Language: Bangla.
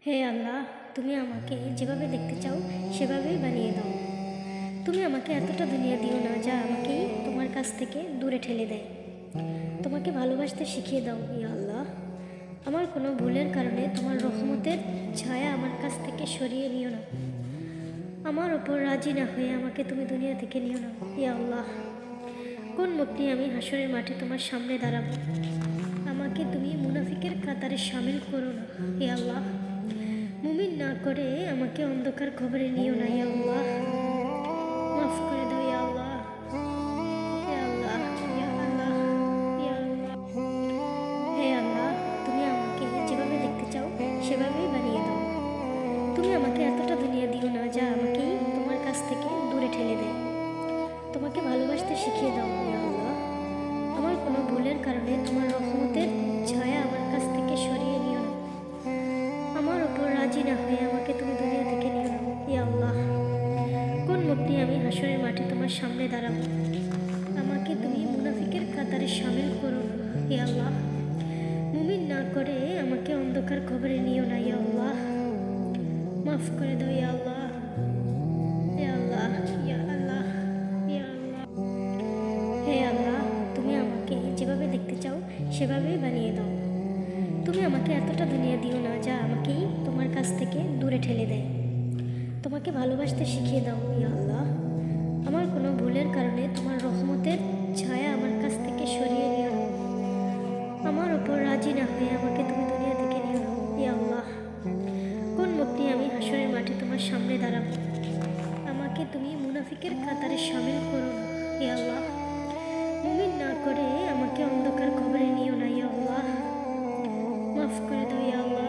হে আল্লাহ, তুমি আমাকে যেভাবে দেখতে চাও সেভাবেই বানিয়ে দাও। তুমি আমাকে এতটা দুনিয়া দিও না যা আমাকে তোমার কাছ থেকে দূরে ঠেলে দেয়। তোমাকে ভালোবাসতে শিখিয়ে দাও ইয়া আল্লাহ। আমার কোনো ভুলের কারণে তোমার রহমতের ছায়া আমার কাছ থেকে সরিয়ে নিও না। আমার ওপর রাজি না হয়ে আমাকে তুমি দুনিয়া থেকে নিও না ইয়া আল্লাহ। কোন মুখ নিয়ে আমি হাসরের মাঠে তোমার সামনে দাঁড়াবো? আমাকে তুমি মুনাফিকের কাতারে সামিল করো না ইয়া আল্লাহ। মুমিন না করে আমাকে অন্ধকার খবরে নিও না ইয়া আল্লাহ। মাফ করে দাও ইয়া আল্লাহ। ইয়া আল্লাহ, ইয়া আল্লাহ, ইয়া আল্লাহ। হে আল্লাহ, তুমি আমাকে যেভাবে দেখতে চাও সেভাবেই বানিয়ে দাও। তুমি আমাকে এতটা দুনিয়া দিও না যা আমাকে তোমার কাছ থেকে দূরে ঠেলে দেয়। তোমাকে ভালোবাসতে শিখিয়ে দাও ইয়া আল্লাহ। আমার কোনো ভুলের কারণে তোমার রহমতের ছায়া আমার কাছ থেকে সরিয়ে নিও না। আমার ওপর রাজি না হয়ে আমাকে তুমি দুনিয়া থেকে নিও না ইয়া আল্লাহ। কোন মুখ নিয়ে আমি হাসরের মাঠে তোমার সামনে দাঁড়াবো? আমাকে তুমি মুনাফিকের কাতারে সামিল করো না ইয়া আল্লাহ। মুমিন না করে আমাকে অন্ধকার খবরে নিও না ইয়া আল্লাহ। মাফ করে দাও ইয়া আল্লাহ। ইয়া আল্লাহ, ইয়া আল্লাহ, ইয়া আল্লাহ। হে আল্লাহ, তুমি আমাকে যেভাবে দেখতে চাও সেভাবেই বানিয়ে দাও। তুমি আমাকে এতটা দুনিয়া দিও না যা আমাকে তোমার কাছ থেকে দূরে ঠেলে দেয়। তোমাকে ভালোবাসতে শিখিয়ে দাও ইয়া আল্লাহ। আমার কোনো ভুলের কারণে তোমার রহমতের ছায়া আমার কাছ থেকে সরিয়ে নিও না। আমার ওপর রাজি না হয়ে আমাকে তুমি দুনিয়া থেকে নিও না ইয়া আল্লাহ। কোন মুখ নিয়ে আমি হাসরের মাঠে তোমার সামনে দাঁড়াবো? আমাকে তুমি মুনাফিকের কাতারে সামিল করো না ইয়া আল্লাহ। মুমিন না করে আমাকে অন্ধকার খবরে নিও না ইয়া আল্লাহ। মাফ করে দাও ইয়া আল্লাহ।